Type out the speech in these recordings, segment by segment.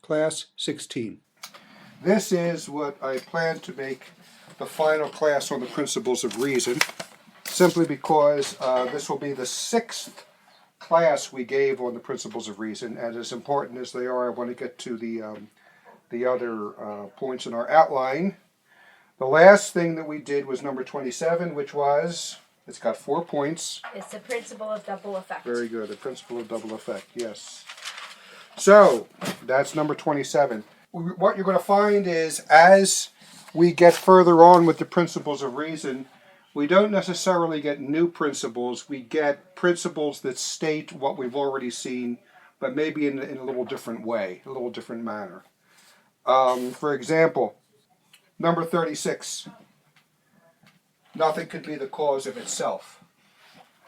Class 16. This is what I plan to make the final class on the principles of reason, simply because this will be the 6th class we gave on the principles of reason, and as important as they are, I want to get to the other points in our outline. The last thing that we did was number 27, which was, it's got 4 points. It's the principle of double effect. Very good, the principle of double effect, yes. So, that's number 27. What you're going to find is, as we get further on with the principles of reason, we don't necessarily get new principles. We get principles that state what we've already seen, but maybe in a little different way, a little different manner. For example, number 36. Nothing could be the cause of itself.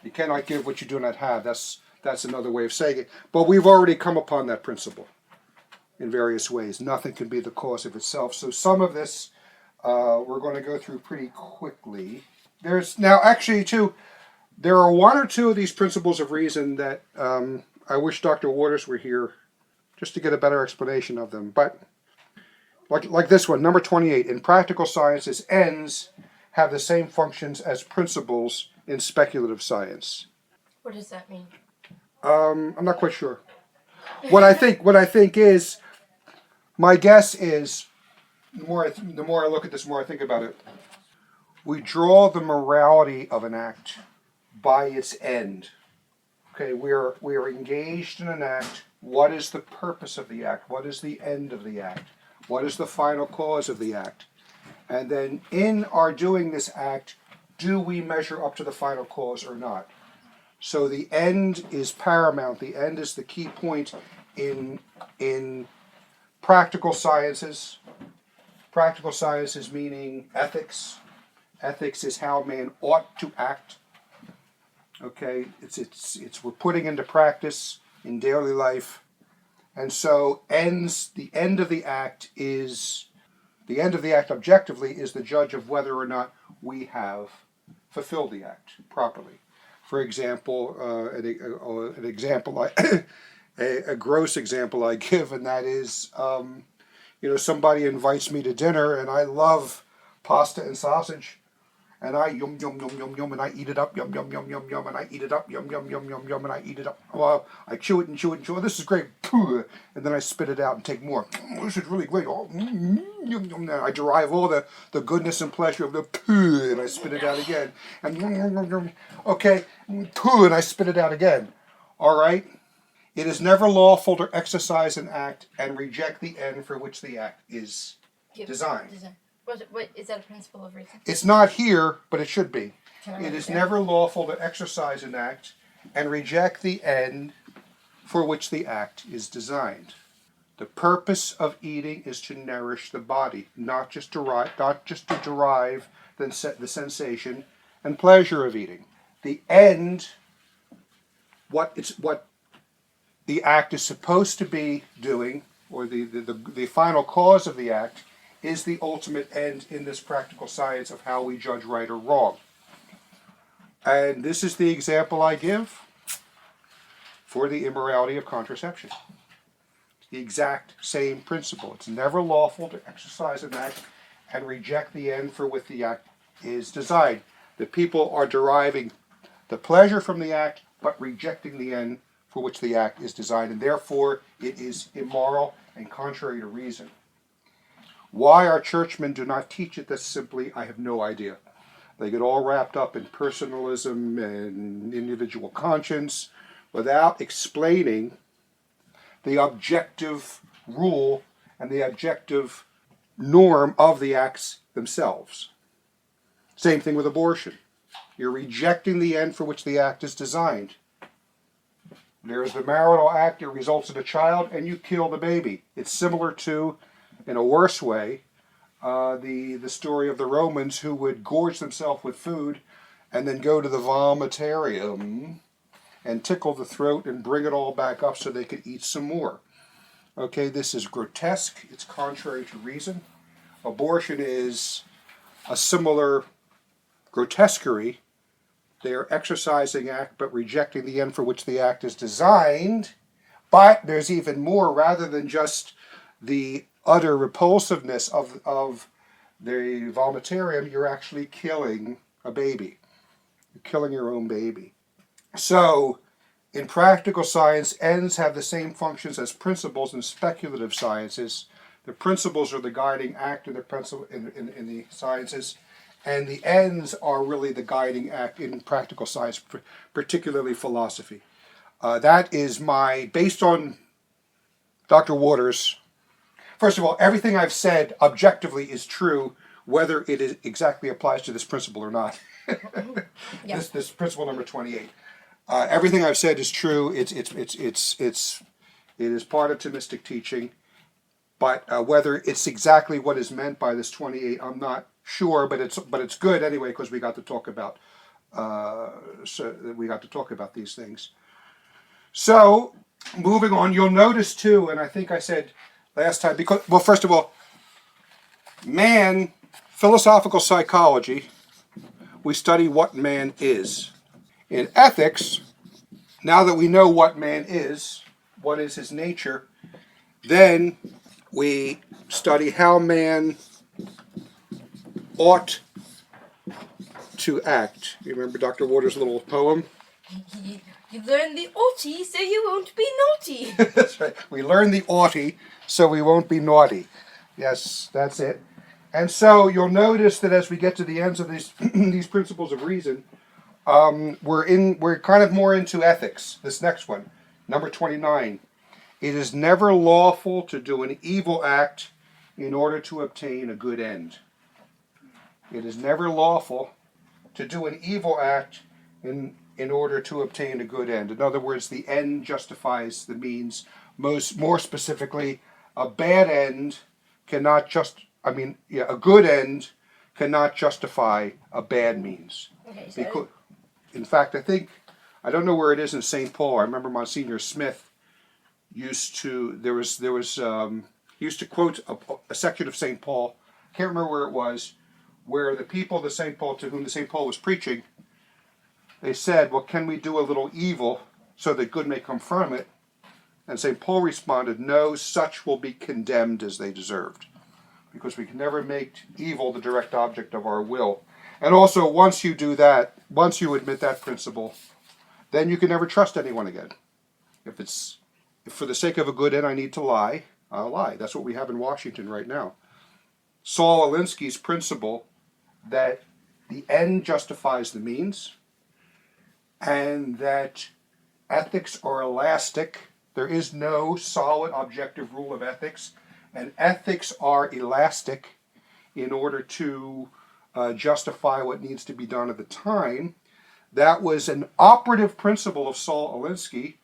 You cannot give what you do not have. That's another way of saying it. But we've already come upon that principle in various ways. Nothing can be the cause of itself. So some of this we're going to go through pretty quickly. There's now actually there are 1 or 2 of these principles of reason that I wish Dr. Waters were here just to get a better explanation of them. But like this one, number 28. In practical sciences, ends have the same functions as principles in speculative science. What does that mean? I'm not quite sure. What I think is, my guess is, the more I look at this, the more I think about it. We draw the morality of an act by its end. Okay, we are engaged in an act. What is the purpose of the act? What is the end of the act? What is the final cause of the act? And then in our doing this act, do we measure up to the final cause or not? So the end is paramount. The end is the key point in practical sciences. Practical sciences meaning ethics. Ethics is how man ought to act. Okay, it's we're putting into practice in daily life. And so the end of the act objectively is the judge of whether or not we have fulfilled the act properly. For example, an example a gross example I give, and that is, somebody invites me to dinner, and I love pasta and sausage, and I yum yum yum yum yum, and I eat it up, yum yum yum yum yum, and I eat it up, yum yum yum yum yum, and I eat it up. Well, I chew it and chew it and chew it. This is great, and then I spit it out and take more. This is really great. And I derive all the goodness and pleasure of the poo, and I spit it out again. And okay, poo, and I spit it out again. All right. It is never lawful to exercise an act and reject the end for which the act is designed. What is that a principle of reason? It's not here, but it should be. It is never lawful to exercise an act and reject the end for which the act is designed. The purpose of eating is to nourish the body, not just to derive the sensation and pleasure of eating. The end, what the act is supposed to be doing, or the final cause of the act, is the ultimate end in this practical science of how we judge right or wrong. And this is the example I give for the immorality of contraception. The exact same principle. It's never lawful to exercise an act and reject the end for which the act is designed. The people are deriving the pleasure from the act, but rejecting the end for which the act is designed, and therefore it is immoral and contrary to reason. Why our churchmen do not teach it this simply, I have no idea. They get all wrapped up in personalism and individual conscience without explaining the objective rule and the objective norm of the acts themselves. Same thing with abortion. You're rejecting the end for which the act is designed. There's the marital act, it results in a child, and you kill the baby. It's similar to, in a worse way, the story of the Romans who would gorge themselves with food and then go to the vomitarium and tickle the throat and bring it all back up so they could eat some more. Okay, this is grotesque. It's contrary to reason. Abortion is a similar grotesquerie. They are exercising act but rejecting the end for which the act is designed. But there's even more. Rather than just the utter repulsiveness of the vomitarium, you're actually killing a baby. You're killing your own baby. So, in practical science, ends have the same functions as principles in speculative sciences. The principles are the guiding act in the principle in the sciences, and the ends are really the guiding act in practical science, particularly philosophy. That is based on Dr. Waters. First of all, everything I've said objectively is true, whether it exactly applies to this principle or not. Yeah. This principle number 28. Everything I've said is true. It is part of Thomistic teaching, but whether it's exactly what is meant by this 28, I'm not sure. But it's good anyway because we got to talk about these things. So moving on, you'll notice too, and I think I said last time first of all, philosophical psychology, we study what man is. In ethics, now that we know what man is, what is his nature, then we study how man ought to act. You remember Dr. Waters' little poem? You learn the oughty so you won't be naughty. That's right. We learn the oughty so we won't be naughty. Yes, that's it. And so you'll notice that as we get to the ends of these these principles of reason, we're kind of more into ethics. This next one, number 29. It is never lawful to do an evil act in order to obtain a good end. It is never lawful to do an evil act in order to obtain a good end. In other words, the end justifies the means. More specifically, a bad end cannot a good end cannot justify a bad means. Okay, so In fact, I don't know where it is in St. Paul. I remember Monsignor Smith used to quote a section of St. Paul. I can't remember where it was, where the people to whom the St. Paul was preaching, they said, "Well, can we do a little evil so that good may come from it?" And St. Paul responded, "No, such will be condemned as they deserved." Because we can never make evil the direct object of our will. And also, once you do that, once you admit that principle, then you can never trust anyone again. If for the sake of a good end I need to lie, I'll lie. That's what we have in Washington right now. Saul Alinsky's principle that the end justifies the means, and that ethics are elastic. There is no solid objective rule of ethics, and ethics are elastic in order to justify what needs to be done at the time. That was an operative principle of Saul Alinsky,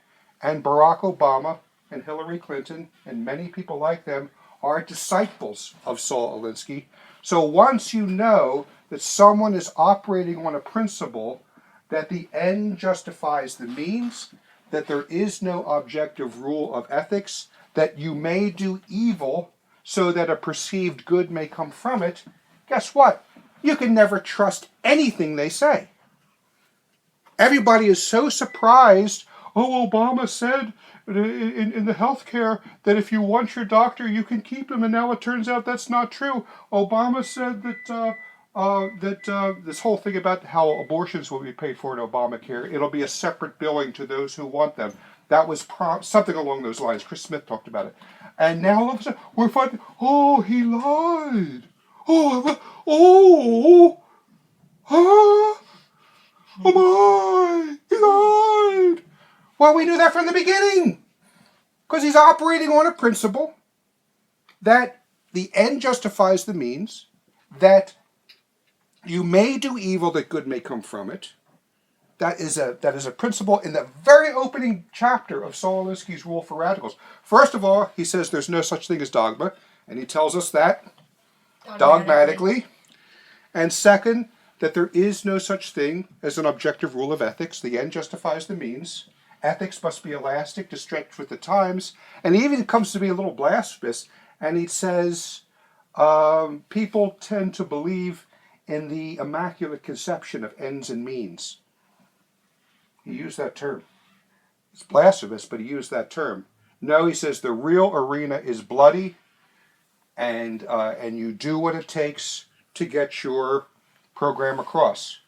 and Barack Obama and Hillary Clinton and many people like them are disciples of Saul Alinsky. So once you know that someone is operating on a principle that the end justifies the means, that there is no objective rule of ethics, that you may do evil so that a perceived good may come from it, guess what? You can never trust anything they say. Everybody is so surprised. Oh, Obama said in the healthcare that if you want your doctor, you can keep him, and now it turns out that's not true. Obama said that this whole thing about how abortions will be paid for in Obamacare, it'll be a separate billing to those who want them. That was something along those lines. Chris Smith talked about it. And now all of a sudden, we're finding, oh, he lied. Oh my, he lied. Well, we knew that from the beginning. Because he's operating on a principle that the end justifies the means, that you may do evil that good may come from it. That is a principle in the very opening chapter of Saul Alinsky's Rule for Radicals. First of all, he says there's no such thing as dogma, and he tells us that dogmatically. And second, that there is no such thing as an objective rule of ethics. The end justifies the means. Ethics must be elastic to stretch with the times. And he even comes to be a little blasphemous, and he says people tend to believe in the immaculate conception of ends and means. He used that term. It's blasphemous, but he used that term. No, he says the real arena is bloody, and you do what it takes to get your program across.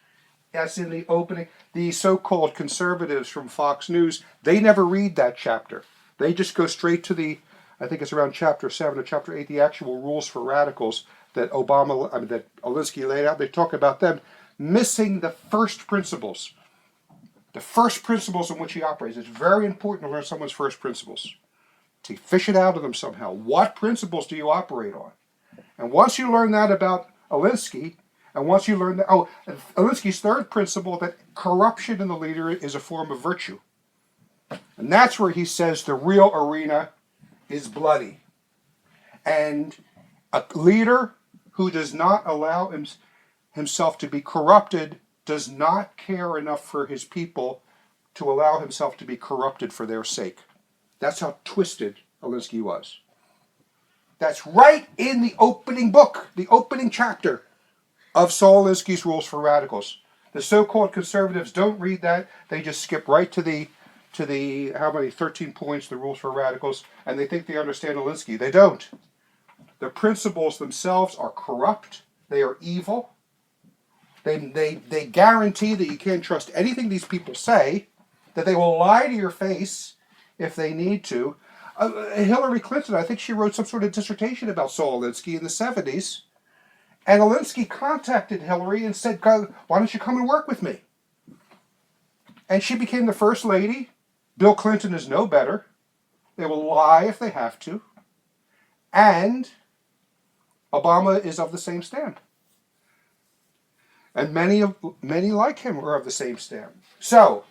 That's in the opening. The so-called conservatives from Fox News, they never read that chapter. They just go straight to I think it's around chapter 7 or chapter 8, the actual rules for radicals that that Alinsky laid out. They talk about them missing the first principles. The first principles in which he operates. It's very important to learn someone's first principles. To fish it out of them somehow. What principles do you operate on? And once you learn that about Alinsky, and once you learn that, Alinsky's third principle, that corruption in the leader is a form of virtue. And that's where he says the real arena is bloody. And a leader who does not allow himself to be corrupted does not care enough for his people to allow himself to be corrupted for their sake. That's how twisted Alinsky was. That's right in the opening book, the opening chapter of Saul Alinsky's Rules for Radicals. The so-called conservatives don't read that. They just skip right to the 13 points, the Rules for Radicals, and they think they understand Alinsky. They don't. The principles themselves are corrupt. They are evil. They guarantee that you can't trust anything these people say, that they will lie to your face if they need to. Hillary Clinton, I think she wrote some sort of dissertation about Saul Alinsky in the 70s. And Alinsky contacted Hillary and said, why don't you come and work with me? And she became the first lady. Bill Clinton is no better. They will lie if they have to. And Obama is of the same stamp. And many like him are of the same stamp. So,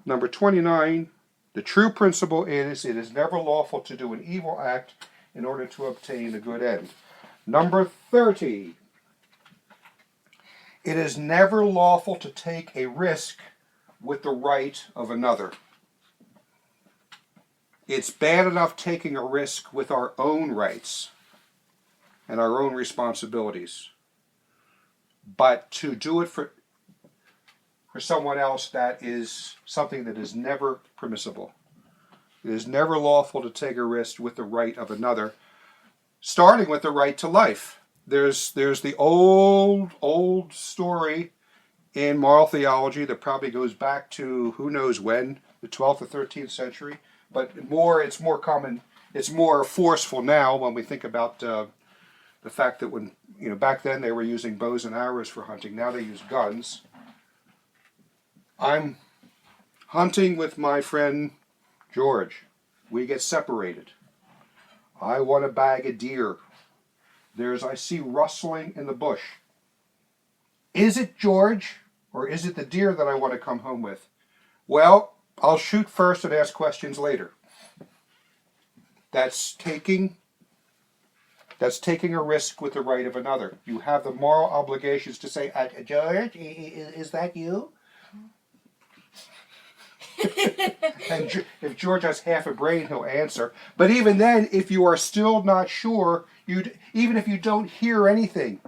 number 29, the true principle is it is never lawful to do an evil act in order to obtain a good end. Number 30, it is never lawful to take a risk with the right of another. It's bad enough taking a risk with our own rights and our own responsibilities. But to do it for someone else, that is something that is never permissible. It is never lawful to take a risk with the right of another, starting with the right to life. There's the old story in moral theology that probably goes back to who knows when, the 12th or 13th century. But it's more common, it's more forceful now when we think about the fact that when, back then they were using bows and arrows for hunting. Now they use guns. I'm hunting with my friend George. We get separated. I want to bag a deer. I see rustling in the bush. Is it George or is it the deer that I want to come home with? Well, I'll shoot first and ask questions later. That's taking a risk with the right of another. You have the moral obligations to say, George, is that you? And if George has half a brain, he'll answer. But even then, if you are still not sure, even if you don't hear anything,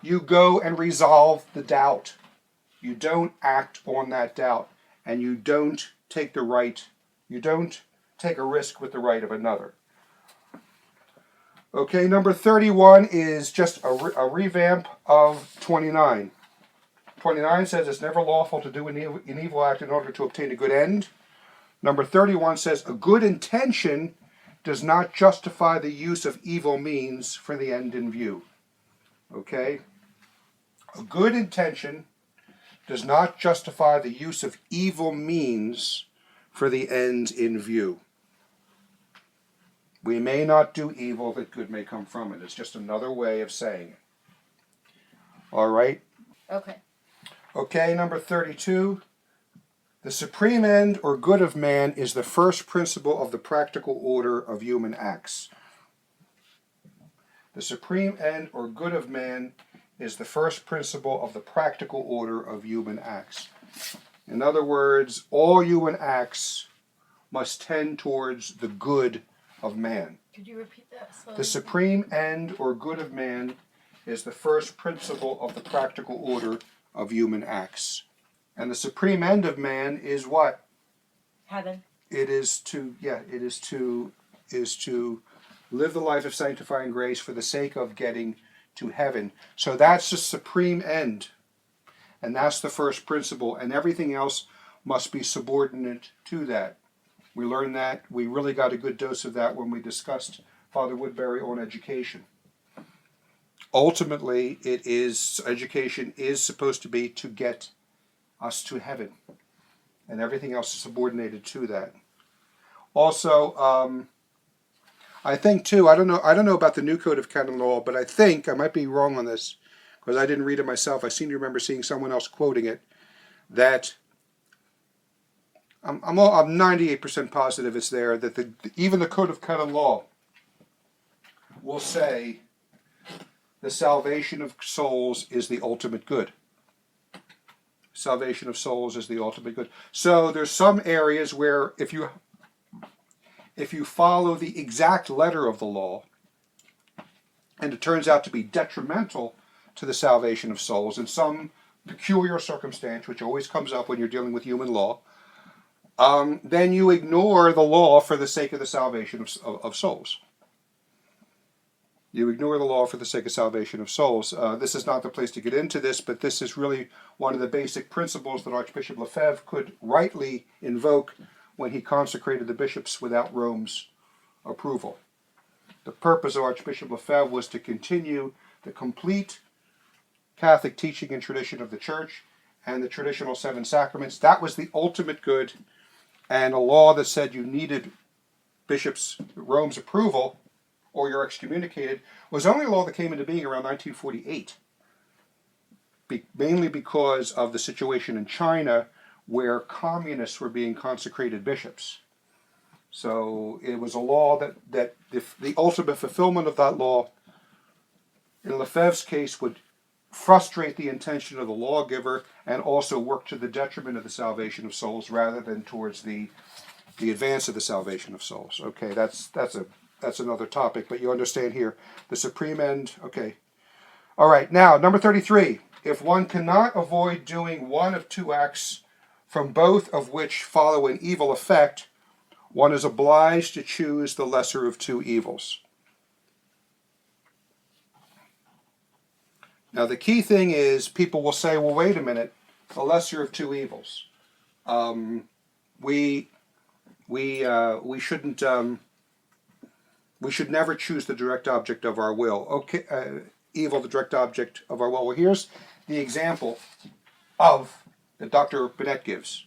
you go and resolve the doubt. You don't act on that doubt. And you don't take a risk with the right of another. Okay, number 31 is just a revamp of 29. 29 says it's never lawful to do an evil act in order to obtain a good end. Number 31 says a good intention does not justify the use of evil means for the end in view. Okay? A good intention does not justify the use of evil means for the end in view. We may not do evil that good may come from it. It's just another way of saying it. All right? Okay. Okay, number 32. The supreme end or good of man is the first principle of the practical order of human acts. The supreme end or good of man is the first principle of the practical order of human acts. In other words, all human acts must tend towards the good of man. Could you repeat that slowly? The supreme end or good of man is the first principle of the practical order of human acts. And the supreme end of man is what? Heaven. It is to live the life of sanctifying grace for the sake of getting to heaven. So that's the supreme end. And that's the first principle. And everything else must be subordinate to that. We learned that. We really got a good dose of that when we discussed Father Woodbury on education. Ultimately, education is supposed to be to get us to heaven. And everything else is subordinated to that. Also, I think too, I don't know about the new code of canon law, but I think, I might be wrong on this, because I didn't read it myself. I seem to remember seeing someone else quoting it, that I'm 98% positive it's there, that even the code of canon law will say the salvation of souls is the ultimate good. Salvation of souls is the ultimate good. So there's some areas where if you follow the exact letter of the law, and it turns out to be detrimental to the salvation of souls in some peculiar circumstance, which always comes up when you're dealing with human law, then you ignore the law for the sake of the salvation of souls. You ignore the law for the sake of salvation of souls. This is not the place to get into this, but this is really one of the basic principles that Archbishop Lefebvre could rightly invoke when he consecrated the bishops without Rome's approval. The purpose of Archbishop Lefebvre was to continue the complete Catholic teaching and tradition of the Church and the traditional seven sacraments. That was the ultimate good, and a law that said you needed Rome's approval or you're excommunicated was only a law that came into being around 1948, mainly because of the situation in China where communists were being consecrated bishops. So it was a law that the ultimate fulfillment of that law, in Lefebvre's case, would frustrate the intention of the lawgiver and also work to the detriment of the salvation of souls rather than towards the advance of the salvation of souls. Okay, that's another topic, but you understand here the supreme end. Okay. All right, now number 33. If one cannot avoid doing one of two acts, from both of which follow an evil effect, one is obliged to choose the lesser of two evils. Now the key thing is, people will say, well, wait a minute, the lesser of two evils. We shouldn't. We should never choose the direct object of our will. Okay, evil, the direct object of our will. Well, here's the example that Dr. Bennett gives.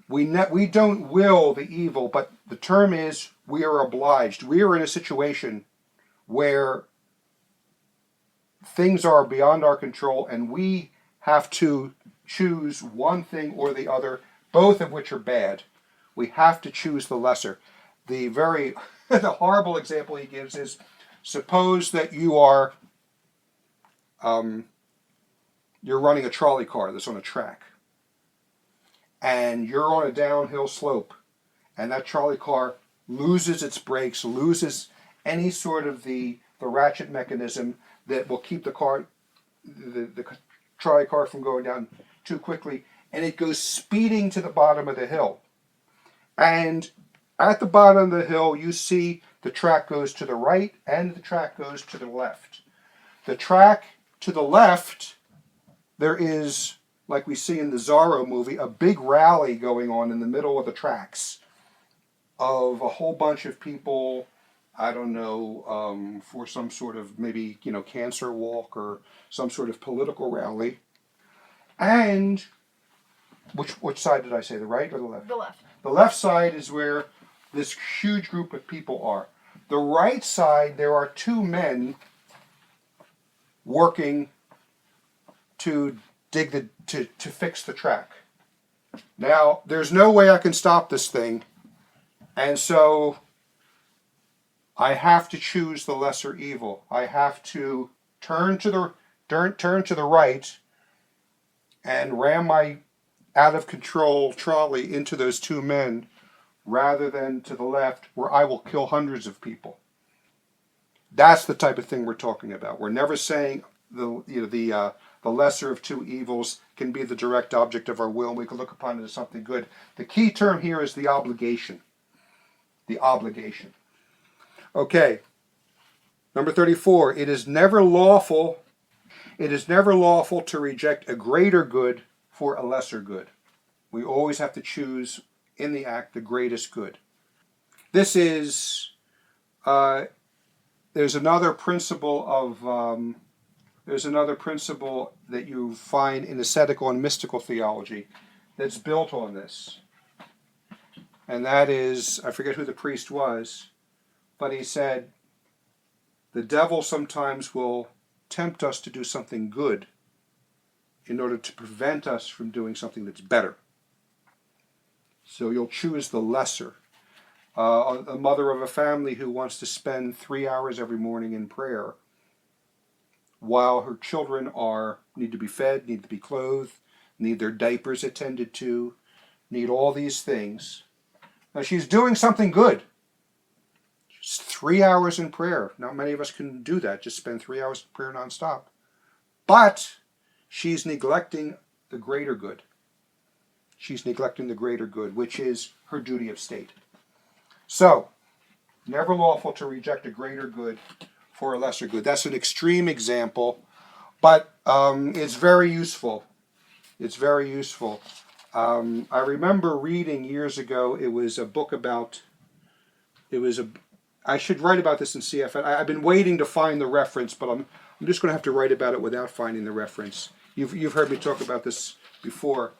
We don't will the evil, but the term is we are obliged. We are in a situation where things are beyond our control and we have to choose one thing or the other, both of which are bad. We have to choose the lesser. The horrible example he gives is, suppose that you're running a trolley car that's on a track, and you're on a downhill slope, and that trolley car loses its brakes, loses any sort of the ratchet mechanism that will keep the trolley car from going down too quickly, and it goes speeding to the bottom of the hill. And at the bottom of the hill, you see the track goes to the right and the track goes to the left. The track to the left, there is, like we see in the Zorro movie, a big rally going on in the middle of the tracks of a whole bunch of people, I don't know, for some sort of maybe, cancer walk or some sort of political rally. And which side did I say, the right or the left? The left. The left side is where this huge group of people are. The right side, there are two men working to fix the track. Now, there's no way I can stop this thing, and so I have to choose the lesser evil. I have to turn to the right and ram my out of control trolley into those two men, rather than to the left, where I will kill hundreds of people. That's the type of thing we're talking about. We're never saying the lesser of two evils can be the direct object of our will, and we can look upon it as something good. The key term here is the obligation. The obligation. Okay. Number 34. It is never lawful to reject a greater good for a lesser good. We always have to choose in the act the greatest good. This is, there's another principle that you find in ascetical and mystical theology that's built on this. And that is, I forget who the priest was, but he said, the devil sometimes will tempt us to do something good in order to prevent us from doing something that's better. So you'll choose the lesser. A mother of a family who wants to spend 3 hours every morning in prayer while her children need to be fed, need to be clothed, need their diapers attended to, need all these things. Now she's doing something good. Just 3 hours in prayer. Not many of us can do that, just spend 3 hours in prayer nonstop. But she's neglecting the greater good. She's neglecting the greater good, which is her duty of state. So, never lawful to reject a greater good for a lesser good. That's an extreme example, but it's very useful. It's very useful. I remember reading years ago, it was a book about, I should write about this in CFN. I've been waiting to find the reference, but I'm just going to have to write about it without finding the reference. You've heard me talk about this before.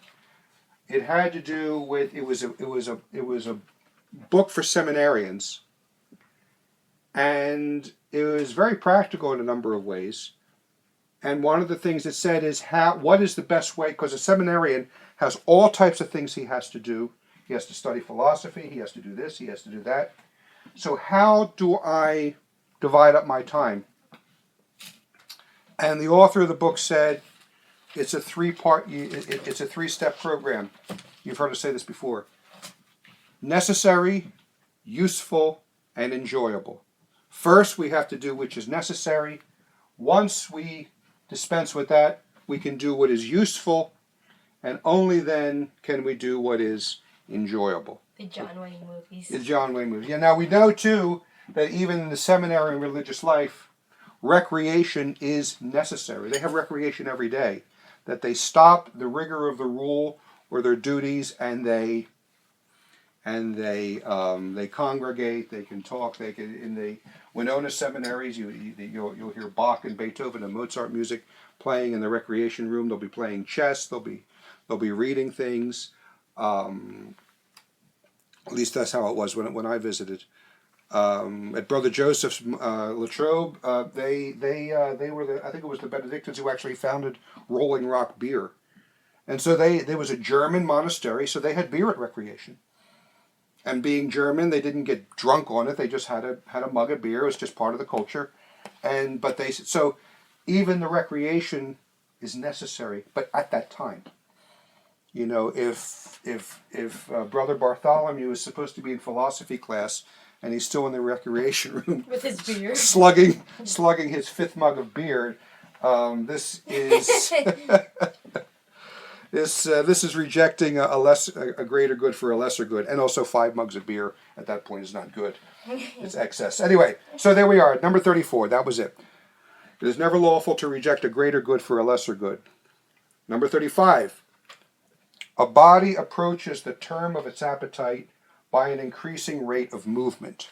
It had to do with, it was a book for seminarians, and it was very practical in a number of ways. And one of the things it said is what is the best way, because a seminarian has all types of things he has to do. He has to study philosophy, he has to do this, he has to do that. So how do I divide up my time? And the author of the book said it's a it's a three-step program. You've heard us say this before. Necessary, useful, and enjoyable. First, we have to do which is necessary. Once we dispense with that, we can do what is useful, and only then can we do what is enjoyable. The John Wayne movies. The John Wayne movies. Yeah, now we know, too, that even in the seminary and religious life, recreation is necessary. They have recreation every day. That they stop the rigor of the rule or their duties, and they congregate. They can talk. They can in the Winona seminaries. You'll hear Bach and Beethoven and Mozart music playing in the recreation room. They'll be playing chess. They'll be reading things. At least that's how it was when I visited. At Brother Joseph's Latrobe, they were I think it was the Benedictines who actually founded Rolling Rock beer, and so there was a German monastery, so they had beer at recreation. And being German, they didn't get drunk on it. They just had a mug of beer. It was just part of the culture, so even the recreation is necessary, but at that time. You know, if Brother Bartholomew is supposed to be in philosophy class and he's still in the recreation room with his beer, slugging his fifth mug of beer, this is this is rejecting a greater good for a lesser good, and also 5 mugs of beer at that point is not good. It's excess. Anyway, so there we are, number 34. That was it. It is never lawful to reject a greater good for a lesser good. Number 35. A body approaches the term of its appetite by an increasing rate of movement.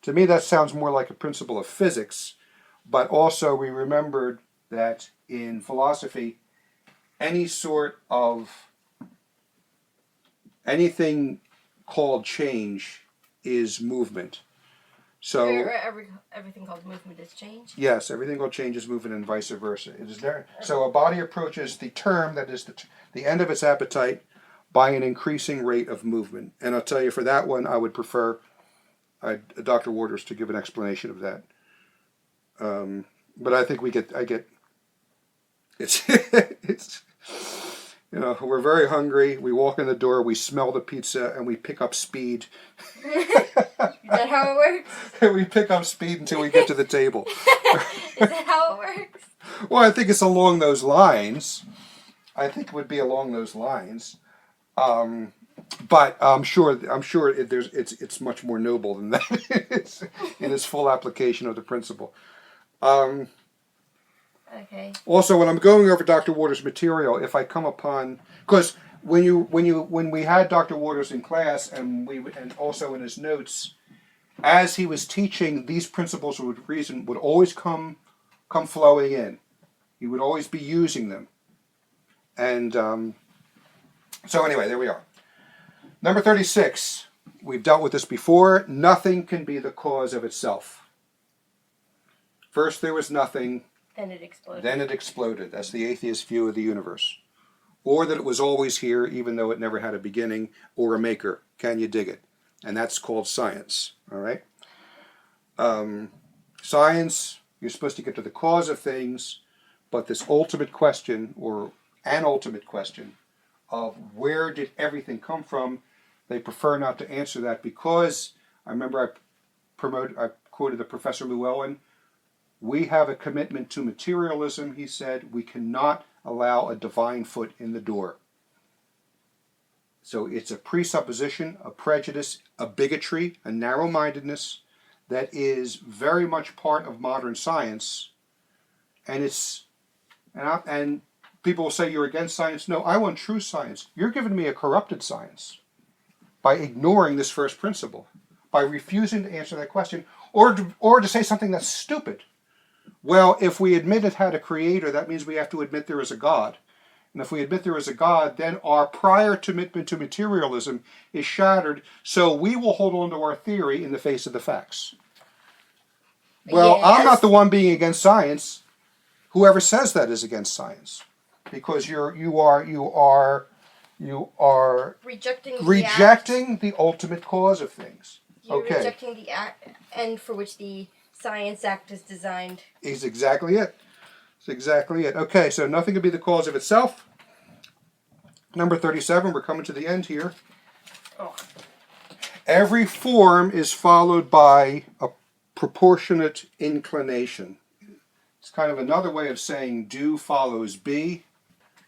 To me, that sounds more like a principle of physics, but also we remembered that in philosophy, anything called change is movement. So everything called movement is change? Yes, everything called change is movement and vice versa. It is there. So a body approaches the term, that is the end of its appetite, by an increasing rate of movement. And I'll tell you, for that one, I would prefer Dr. Waters to give an explanation of that. But I think it's we're very hungry. We walk in the door, we smell the pizza, and we pick up speed. Is that how it works? We pick up speed until we get to the table. Is that how it works? Well, I think it's along those lines. I think it would be along those lines. But I'm sure it's much more noble than that in its full application of the principle. Okay. Also, when I'm going over Dr. Waters' material, if I come upon, because when we had Dr. Waters in class and also in his notes, as he was teaching, these principles of reason would always come flowing in. He would always be using them, and so anyway, there we are. Number 36. We've dealt with this before. Nothing can be the cause of itself. First there was nothing. Then it exploded. Then it exploded. That's the atheist view of the universe. Or that it was always here, even though it never had a beginning or a maker. Can you dig it? And that's called science. All right? Science, you're supposed to get to the cause of things, but this ultimate question, or an ultimate question, of where did everything come from, they prefer not to answer that because, I remember I quoted the Professor Llewellyn, we have a commitment to materialism, he said. We cannot allow a divine foot in the door. So it's a presupposition, a prejudice, a bigotry, a narrow-mindedness that is very much part of modern science. And and people will say you're against science. No, I want true science. You're giving me a corrupted science by ignoring this first principle, by refusing to answer that question, or to say something that's stupid. Well, if we admit it had a creator, that means we have to admit there is a God. And if we admit there is a God, then our prior commitment to materialism is shattered, so we will hold on to our theory in the face of the facts. Well, yes. I'm not the one being against science. Whoever says that is against science, because you are rejecting the ultimate cause of things. You're rejecting the end for which the Science Act is designed. Is exactly it. It's exactly it. Okay, so nothing can be the cause of itself. Number 37, we're coming to the end here. Oh. Every form is followed by a proportionate inclination. It's kind of another way of saying do follows be.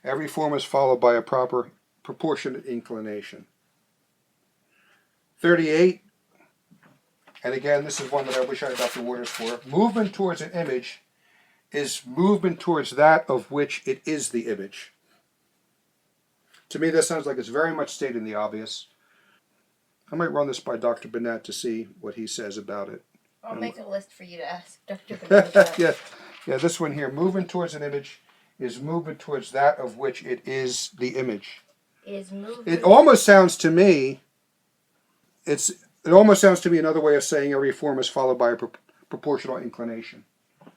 Every form is followed by a proper proportionate inclination. 38. And again, this is one that I wish I had Dr. Waters for. Movement towards an image is movement towards that of which it is the image. To me, that sounds like it's very much stating the obvious. I might run this by Dr. Bennett to see what he says about it. I'll make a list for you to ask Dr. Bennett about. Yeah, this one here. Movement towards an image is movement towards that of which it is the image. It almost sounds to me, another way of saying every form is followed by a proportional inclination.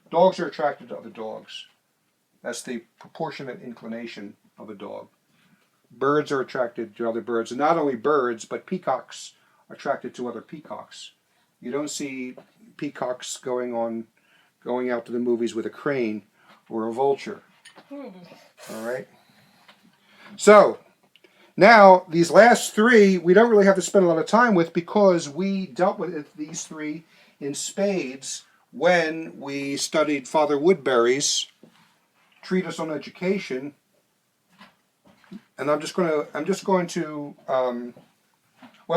Dogs are attracted to other dogs. That's the proportionate inclination of a dog. Birds are attracted to other birds. And not only birds, but peacocks are attracted to other peacocks. You don't see peacocks going out to the movies with a crane or a vulture. All right? So, now, these last three, we don't really have to spend a lot of time with because we dealt with these three in spades when we studied Father Woodbury's treatise on education. And what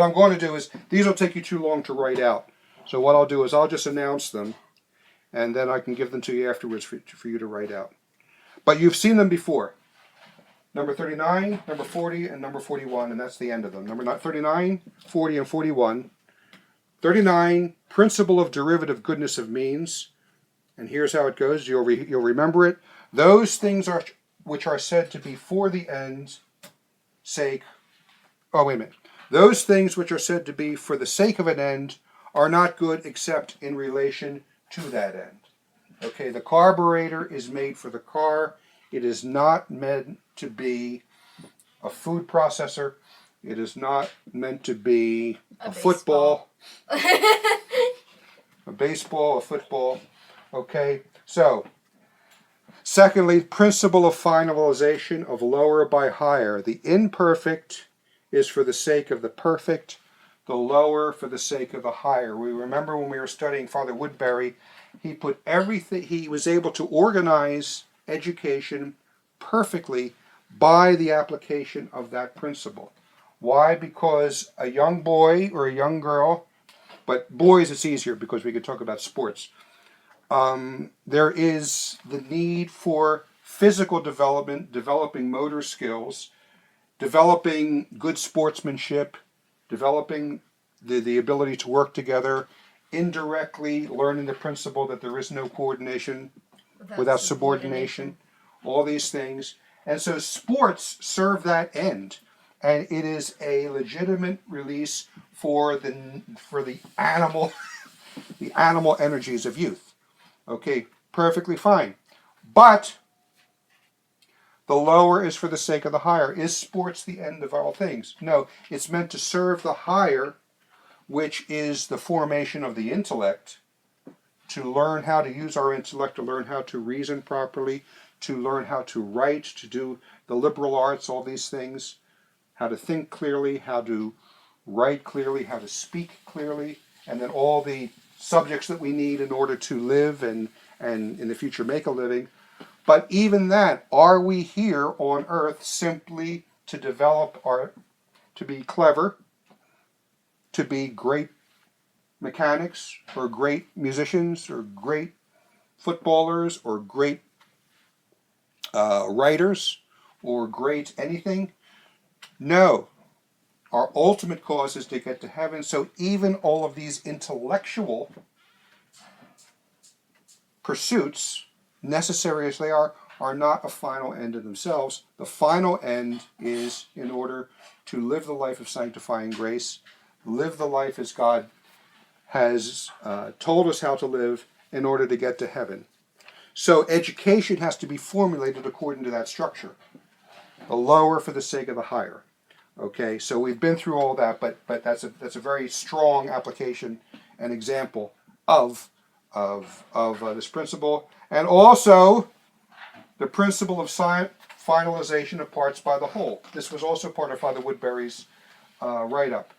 I'm going to do is, these will take you too long to write out. So what I'll do is I'll just announce them, and then I can give them to you afterwards for you to write out. But you've seen them before. Number 39, number 40, and number 41, and that's the end of them. Number 39, 40, and 41. 39, principle of derivative goodness of means. And here's how it goes. You'll remember it. Those things which are said to be for the end's sake. Oh, wait a minute. Those things which are said to be for the sake of an end are not good except in relation to that end. Okay, the carburetor is made for the car. It is not meant to be a food processor. It is not meant to be a football. A baseball, a football. Okay, so, secondly, principle of finalization of lower by higher. The imperfect is for the sake of the perfect, the lower for the sake of the higher. We remember when we were studying Father Woodbury, he put everything, he was able to organize education perfectly by the application of that principle. Why? Because a young boy or a young girl, but boys it's easier because we could talk about sports. There is the need for physical development, developing motor skills, developing good sportsmanship, developing the ability to work together, indirectly learning the principle that there is no coordination without subordination, all these things. And so sports serve that end. And it is a legitimate release for the animal the animal energies of youth. Okay, perfectly fine. But the lower is for the sake of the higher. Is sports the end of all things? No, it's meant to serve the higher, which is the formation of the intellect, to learn how to use our intellect, to learn how to reason properly, to learn how to write, to do the liberal arts, all these things, how to think clearly, how to write clearly, how to speak clearly, and then all the subjects that we need in order to live and in the future make a living. But even that, are we here on earth simply to develop to be clever, to be great mechanics, or great musicians, or great footballers, or great writers, or great anything? No. Our ultimate cause is to get to heaven. So even all of these intellectual pursuits, necessary as they are not a final end in themselves. The final end is in order to live the life of sanctifying grace, live the life as God has told us how to live in order to get to heaven. So education has to be formulated according to that structure. The lower for the sake of the higher. Okay, so we've been through all that, but that's a very strong application and example of this principle, and also the principle of finalization of parts by the whole. This was also part of Father Woodbury's write-up.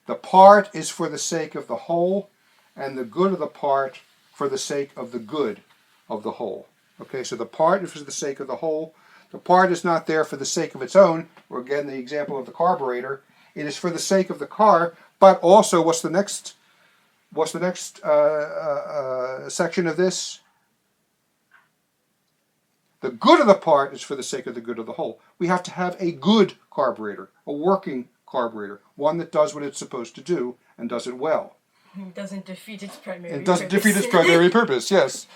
The part is for the sake of the whole, and the good of the part for the sake of the good of the whole. Okay, so the part is for the sake of the whole. The part is not there for the sake of its own, or again the example of the carburetor. It is for the sake of the car, but also what's the next section of this? The good of the part is for the sake of the good of the whole. We have to have a good carburetor, a working carburetor, one that does what it's supposed to do and does it well. It doesn't defeat its primary purpose. It doesn't defeat its primary purpose, yes.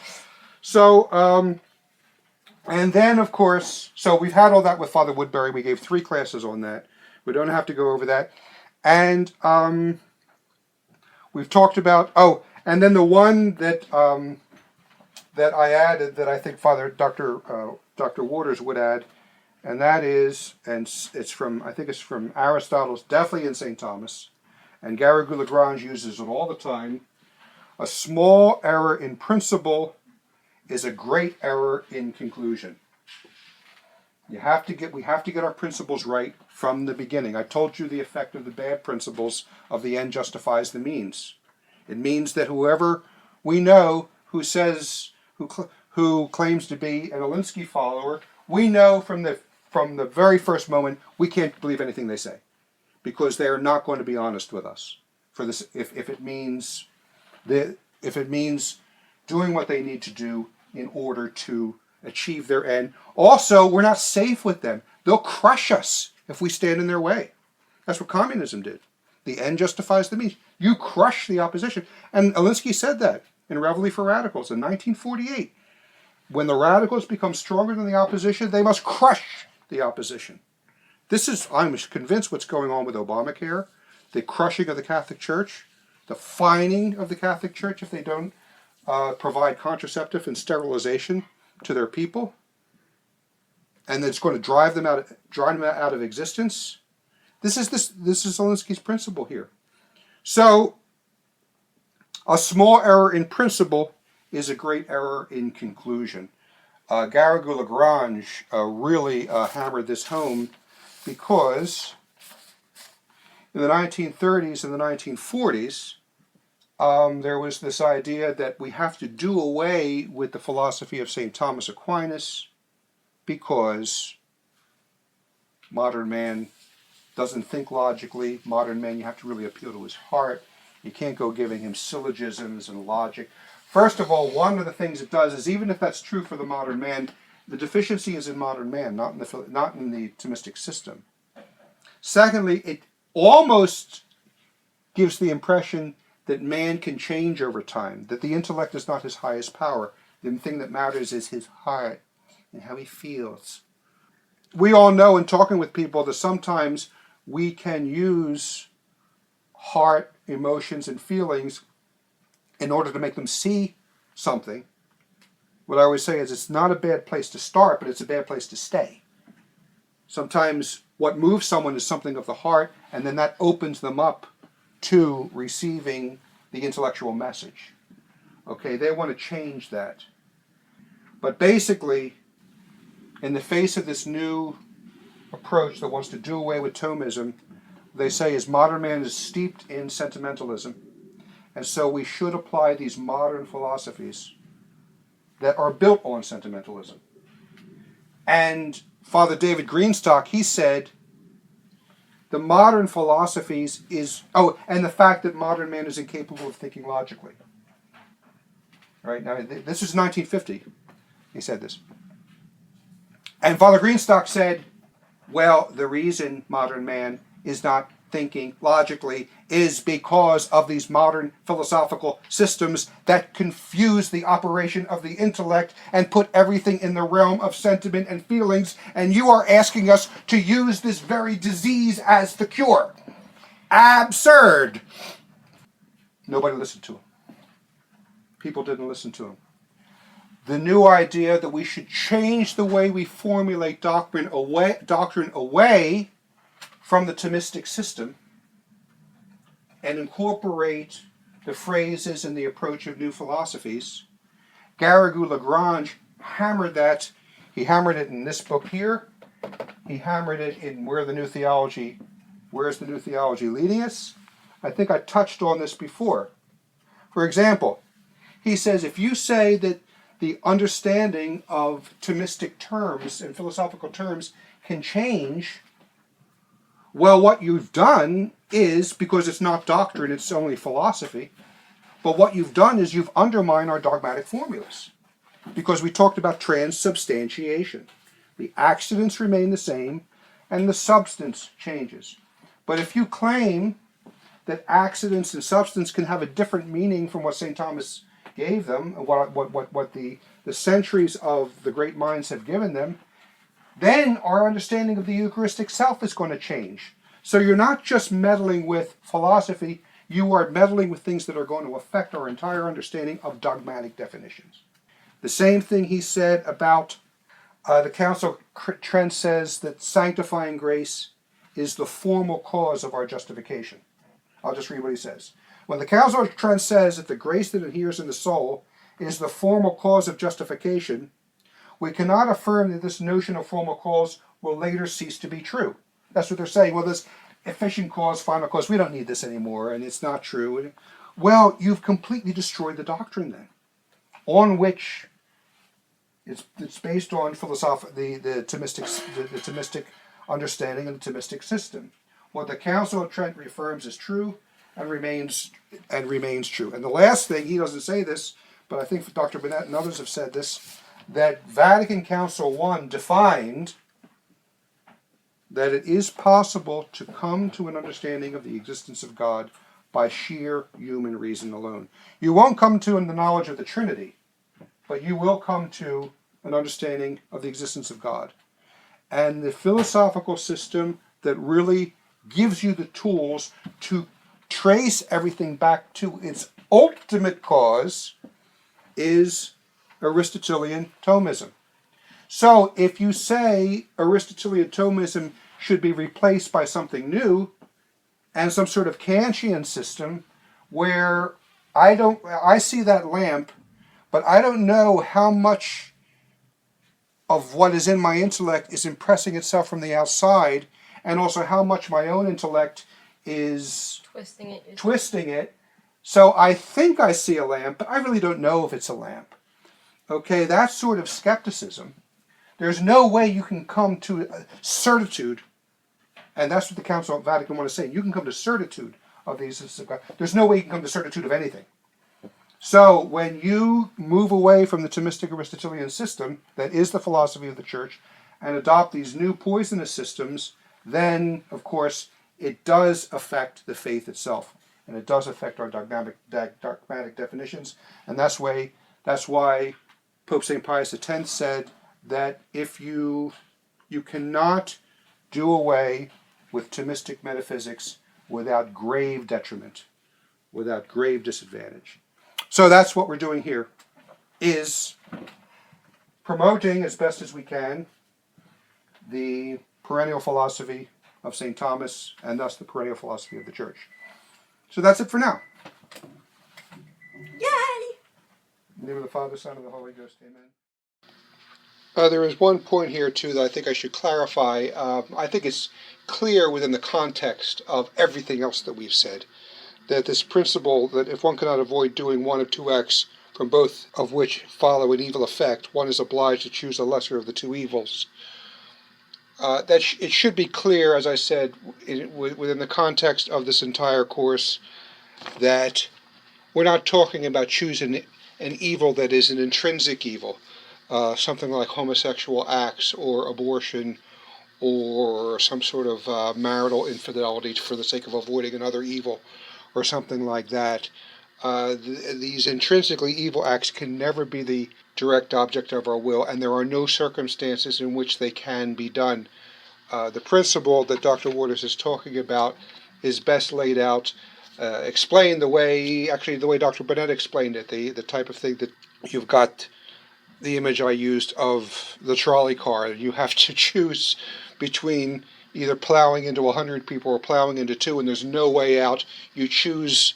So, and then, of course, so we've had all that with Father Woodbury. We gave 3 classes on that. We don't have to go over that. And we've talked about, and then the one that that I added that I think Dr. Waters would add, and that is, and it's from, I think it's from Aristotle's, definitely in St. Thomas, and Garrigou-Lagrange uses it all the time. A small error in principle is a great error in conclusion. We have to get our principles right from the beginning. I told you the effect of the bad principles of the end justifies the means. It means that whoever we know who claims to be an Alinsky follower, we know from the very first moment we can't believe anything they say, because they are not going to be honest with us. For this, if it means doing what they need to do in order to achieve their end. Also, we're not safe with them. They'll crush us if we stand in their way. That's what communism did. The end justifies the means. You crush the opposition. And Alinsky said that in Reveille for Radicals in 1948. When the radicals become stronger than the opposition, they must crush the opposition. I'm convinced what's going on with Obamacare, the crushing of the Catholic Church, the fining of the Catholic Church if they don't provide contraceptive and sterilization to their people, and it's going to drive them out of existence. This is Alinsky's principle here. So, a small error in principle is a great error in conclusion. Garrigou-Lagrange really hammered this home, because in the 1930s and the 1940s, there was this idea that we have to do away with the philosophy of St. Thomas Aquinas because modern man doesn't think logically. Modern man, you have to really appeal to his heart. You can't go giving him syllogisms and logic. First of all, one of the things it does is, even if that's true for the modern man, the deficiency is in modern man, not in the Thomistic system. Secondly, it almost gives the impression that man can change over time, that the intellect is not his highest power. The thing that matters is his heart and how he feels. We all know in talking with people that sometimes we can use heart, emotions, and feelings in order to make them see something. What I always say is it's not a bad place to start, but it's a bad place to stay. Sometimes what moves someone is something of the heart, and then that opens them up to receiving the intellectual message. Okay, they want to change that. But basically, in the face of this new approach that wants to do away with Thomism, they say is modern man is steeped in sentimentalism, and so we should apply these modern philosophies that are built on sentimentalism. And Father David Greenstock, he said, the modern philosophies is, and the fact that modern man is incapable of thinking logically. Right, now this is 1950, he said this. And Father Greenstock said, well, the reason modern man is not thinking logically is because of these modern philosophical systems that confuse the operation of the intellect and put everything in the realm of sentiment and feelings, and you are asking us to use this very disease as the cure. Absurd! Nobody listened to him. People didn't listen to him. The new idea that we should change the way we formulate doctrine away from the Thomistic system and incorporate the phrases and the approach of new philosophies. Garrigou Lagrange hammered that. He hammered it in this book here. He hammered it in Where's the New Theology Leading Us? I think I touched on this before. For example, he says if you say that the understanding of Thomistic terms and philosophical terms can change, well, what you've done is, because it's not doctrine, it's only philosophy, but what you've done is you've undermined our dogmatic formulas. Because we talked about transubstantiation. The accidents remain the same, and the substance changes. But if you claim that accidents and substance can have a different meaning from what St. Thomas gave them, and what the centuries of the great minds have given them, then our understanding of the Eucharistic self is going to change. So you're not just meddling with philosophy, you are meddling with things that are going to affect our entire understanding of dogmatic definitions. The same thing he said about the Council of Trent says that sanctifying grace is the formal cause of our justification. I'll just read what he says. When the Council of Trent says that the grace that adheres in the soul is the formal cause of justification, we cannot affirm that this notion of formal cause will later cease to be true. That's what they're saying. Well, this efficient cause, final cause, we don't need this anymore, and it's not true. Well, you've completely destroyed the doctrine then, on which it's based on the Thomistic understanding and the Thomistic system. What the Council of Trent reaffirms is true and remains true. And the last thing, he doesn't say this, but I think Dr. Bennett and others have said this, that Vatican Council I defined that it is possible to come to an understanding of the existence of God by sheer human reason alone. You won't come to the knowledge of the Trinity, but you will come to an understanding of the existence of God. And the philosophical system that really gives you the tools to trace everything back to its ultimate cause is Aristotelian Thomism. So if you say Aristotelian Thomism should be replaced by something new and some sort of Kantian system where I see that lamp, but I don't know how much of what is in my intellect is impressing itself from the outside, and also how much my own intellect is twisting it. So I think I see a lamp, but I really don't know if it's a lamp. Okay, that sort of skepticism. There's no way you can come to certitude And that's what the Council of Vatican I is saying. You can come to certitude of the existence of God. There's no way you can come to certitude of anything. So when you move away from the Thomistic Aristotelian system, that is the philosophy of the Church, and adopt these new poisonous systems, then, of course, it does affect the faith itself. And it does affect our dogmatic definitions. And that's why Pope St. Pius X said that if you cannot do away with Thomistic metaphysics without grave detriment, without grave disadvantage. So that's what we're doing here, is promoting as best as we can the perennial philosophy of St. Thomas, and thus the perennial philosophy of the Church. So that's it for now. Yay! In the name of the Father, Son, and the Holy Ghost, amen. There is one point here, too, that I think I should clarify. I think it's clear within the context of everything else that we've said, that this principle that if one cannot avoid doing one of two acts, from both of which follow an evil effect, one is obliged to choose the lesser of the two evils. It should be clear, as I said, within the context of this entire course, that we're not talking about choosing an evil that is an intrinsic evil, something like homosexual acts or abortion or some sort of marital infidelity for the sake of avoiding another evil or something like that. These intrinsically evil acts can never be the direct object of our will, and there are no circumstances in which they can be done. The principle that Dr. Waters is talking about is best laid out, explained the way Dr. Burnett explained it, the type of thing that you've got the image I used of the trolley car. You have to choose between either plowing into 100 people or plowing into 2, and there's no way out. You choose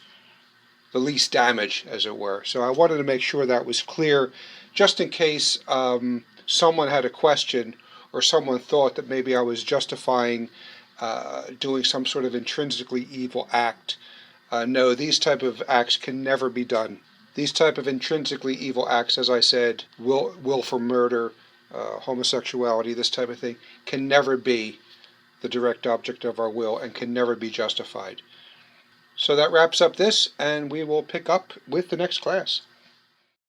the least damage, as it were. So I wanted to make sure that was clear, just in case someone had a question or someone thought that maybe I was justifying doing some sort of intrinsically evil act. No, these type of acts can never be done. These type of intrinsically evil acts, as I said, willful murder, homosexuality, this type of thing, can never be the direct object of our will and can never be justified. So that wraps up this, and we will pick up with the next class.